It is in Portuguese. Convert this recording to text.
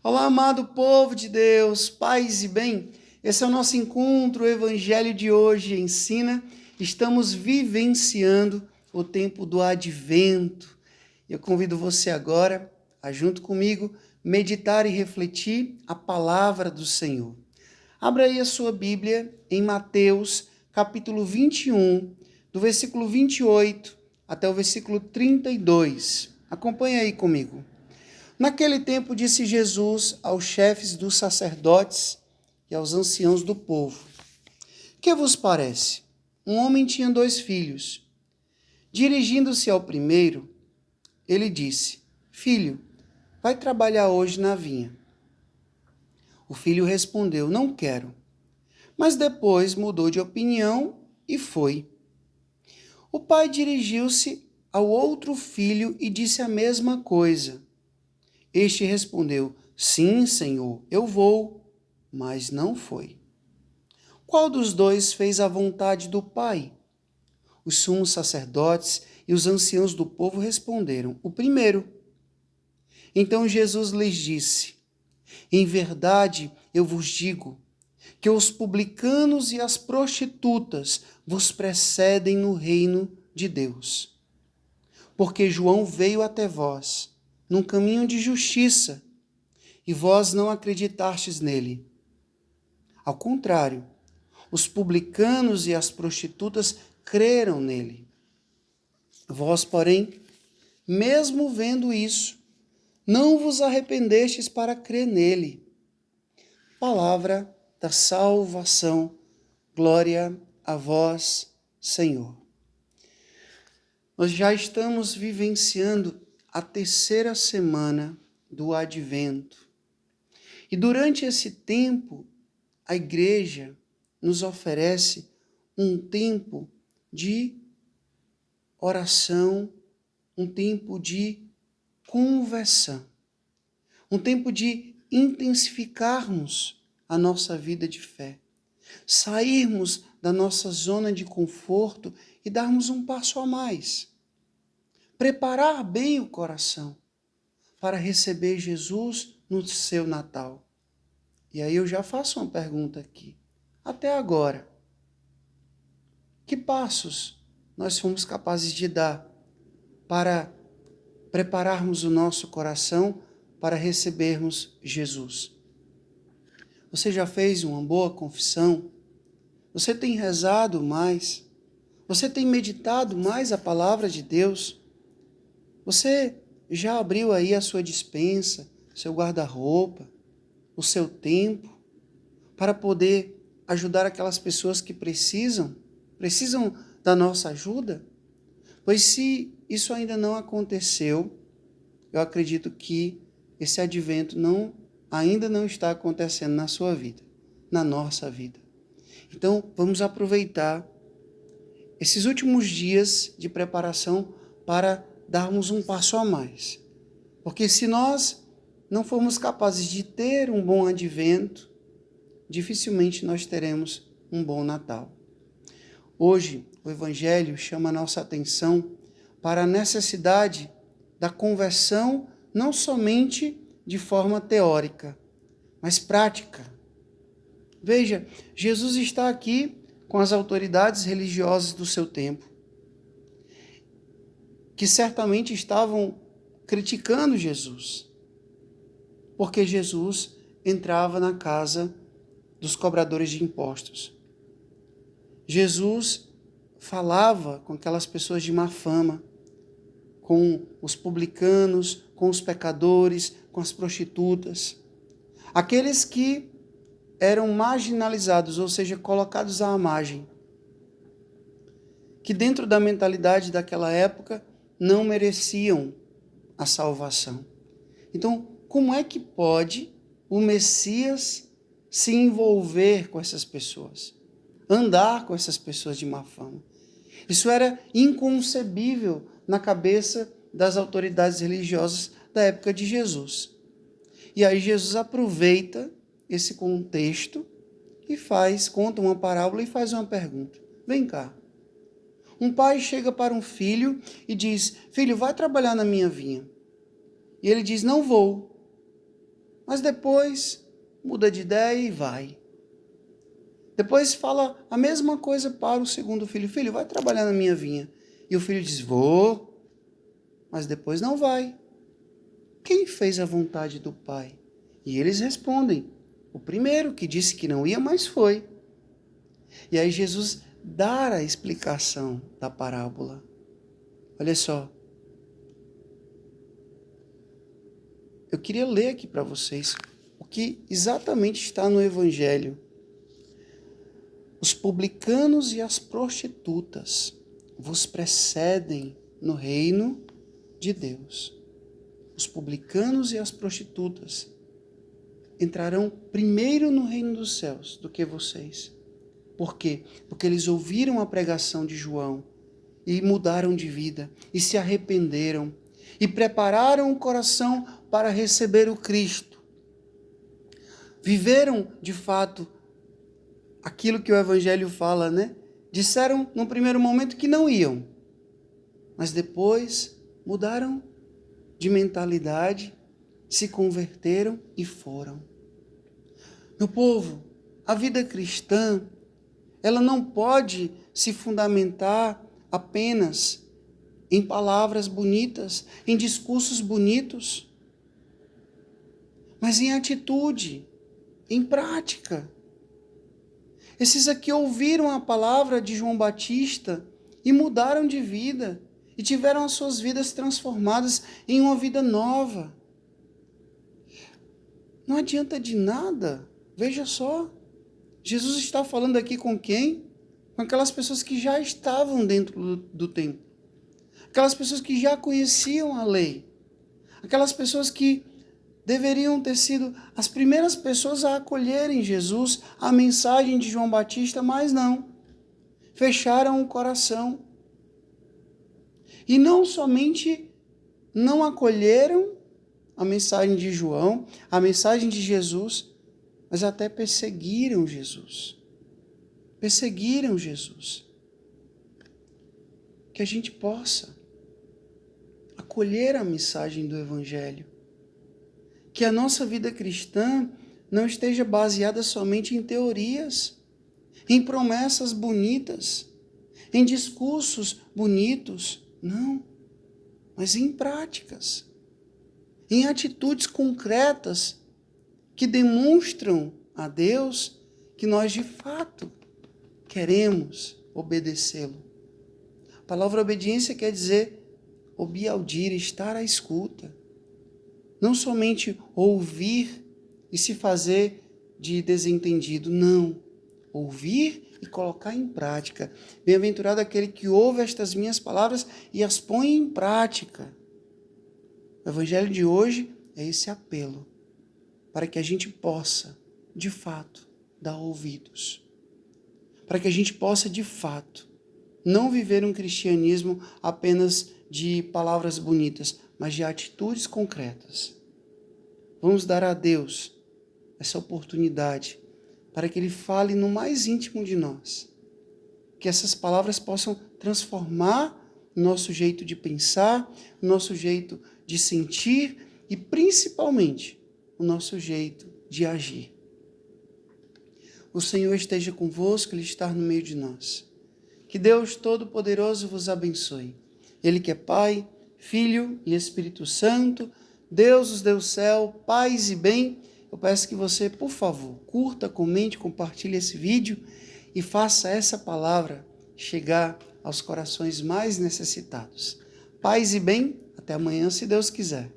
Olá, amado povo de Deus, paz e bem. Esse é o nosso encontro, o Evangelho de hoje ensina. Estamos vivenciando o tempo do Advento. Eu convido você agora a, junto comigo, meditar e refletir a palavra do Senhor. Abra aí a sua Bíblia em Mateus, capítulo 21, do versículo 28 até o versículo 32. Acompanhe aí comigo. Naquele tempo disse Jesus aos chefes dos sacerdotes e aos anciãos do povo: Que vos parece? Um homem tinha 2 filhos. Dirigindo-se ao primeiro, ele disse: Filho, vai trabalhar hoje na vinha. O filho respondeu: Não quero. Mas depois mudou de opinião e foi. O pai dirigiu-se ao outro filho e disse a mesma coisa. Este respondeu: Sim, Senhor, eu vou, mas não foi. Qual dos dois fez a vontade do Pai? Os sumos sacerdotes e os anciãos do povo responderam: O primeiro. Então Jesus lhes disse: Em verdade eu vos digo que os publicanos e as prostitutas vos precedem no reino de Deus. Porque João veio até vós num caminho de justiça, e vós não acreditastes nele. Ao contrário, os publicanos e as prostitutas creram nele. Vós, porém, mesmo vendo isso, não vos arrependestes para crer nele. Palavra da salvação. Glória a vós, Senhor. Nós já estamos vivenciando a 3ª semana do Advento. E durante esse tempo, a igreja nos oferece um tempo de oração, um tempo de conversão, um tempo de intensificarmos a nossa vida de fé, sairmos da nossa zona de conforto e darmos um passo a mais. Preparar bem o coração para receber Jesus no seu Natal. E aí eu já faço uma pergunta aqui. Até agora, que passos nós fomos capazes de dar para prepararmos o nosso coração para recebermos Jesus? Você já fez uma boa confissão? Você tem rezado mais? Você tem meditado mais a palavra de Deus? Você já abriu aí a sua despensa, seu guarda-roupa, o seu tempo, para poder ajudar aquelas pessoas que precisam da nossa ajuda? Pois se isso ainda não aconteceu, eu acredito que esse advento ainda não está acontecendo na sua vida, na nossa vida. Então, vamos aproveitar esses últimos dias de preparação para darmos um passo a mais. Porque se nós não formos capazes de ter um bom advento, dificilmente nós teremos um bom Natal. Hoje, o Evangelho chama a nossa atenção para a necessidade da conversão, não somente de forma teórica, mas prática. Veja, Jesus está aqui com as autoridades religiosas do seu tempo, que certamente estavam criticando Jesus, porque Jesus entrava na casa dos cobradores de impostos. Jesus falava com aquelas pessoas de má fama, com os publicanos, com os pecadores, com as prostitutas, aqueles que eram marginalizados, ou seja, colocados à margem, que dentro da mentalidade daquela época não mereciam a salvação. Então, como é que pode o Messias se envolver com essas pessoas? Andar com essas pessoas de má fama? Isso era inconcebível na cabeça das autoridades religiosas da época de Jesus. E aí Jesus aproveita esse contexto e conta uma parábola e faz uma pergunta. Vem cá. Um pai chega para um filho e diz: Filho, vai trabalhar na minha vinha. E ele diz: Não vou. mas depois muda de ideia e vai. Depois fala a mesma coisa para o segundo filho. Filho, vai trabalhar na minha vinha. E o filho diz, vou, mas depois não vai. Quem fez a vontade do pai? E eles respondem, o primeiro que disse que não ia, mas foi. E aí Jesus dá a explicação da parábola. Olha só. Eu queria ler aqui para vocês o que exatamente está no Evangelho. Os publicanos e as prostitutas vos precedem no reino de Deus. Os publicanos e as prostitutas entrarão primeiro no reino dos céus do que vocês. Por quê? Porque eles ouviram a pregação de João e mudaram de vida e se arrependeram e prepararam o coração para receber o Cristo. Viveram, de fato, aquilo que o Evangelho fala, né? Disseram no primeiro momento que não iam, mas depois mudaram de mentalidade, se converteram e foram. Meu povo, a vida cristã, ela não pode se fundamentar apenas em palavras bonitas, em discursos bonitos, mas em atitude, em prática. Esses aqui ouviram a palavra de João Batista e mudaram de vida e tiveram as suas vidas transformadas em uma vida nova. Não adianta de nada. Veja só, Jesus está falando aqui com quem? Com aquelas pessoas que já estavam dentro do templo. Aquelas pessoas que já conheciam a lei. Aquelas pessoas que deveriam ter sido as primeiras pessoas a acolherem Jesus, a mensagem de João Batista, mas não. Fecharam o coração. E não somente não acolheram a mensagem de João, a mensagem de Jesus, mas até perseguiram Jesus. Perseguiram Jesus. Que a gente possa acolher a mensagem do Evangelho. Que a nossa vida cristã não esteja baseada somente em teorias, em promessas bonitas, em discursos bonitos, não, mas em práticas, em atitudes concretas que demonstram a Deus que nós de fato queremos obedecê-lo. A palavra obediência quer dizer obiaudir, estar à escuta. Não somente ouvir e se fazer de desentendido, não. Ouvir e colocar em prática. Bem-aventurado aquele que ouve estas minhas palavras e as põe em prática. O Evangelho de hoje é esse apelo para que a gente possa, de fato, dar ouvidos. Para que a gente possa, de fato, não viver um cristianismo apenas de palavras bonitas, mas de atitudes concretas. Vamos dar a Deus essa oportunidade para que Ele fale no mais íntimo de nós. Que essas palavras possam transformar o nosso jeito de pensar, o nosso jeito de sentir e, principalmente, o nosso jeito de agir. O Senhor esteja convosco, Ele está no meio de nós. Que Deus Todo-Poderoso vos abençoe. Ele que é Pai, Filho e Espírito Santo, Deus os deu céu, paz e bem. Eu peço que você, por favor, curta, comente, compartilhe esse vídeo e faça essa palavra chegar aos corações mais necessitados. Paz e bem, até amanhã, se Deus quiser.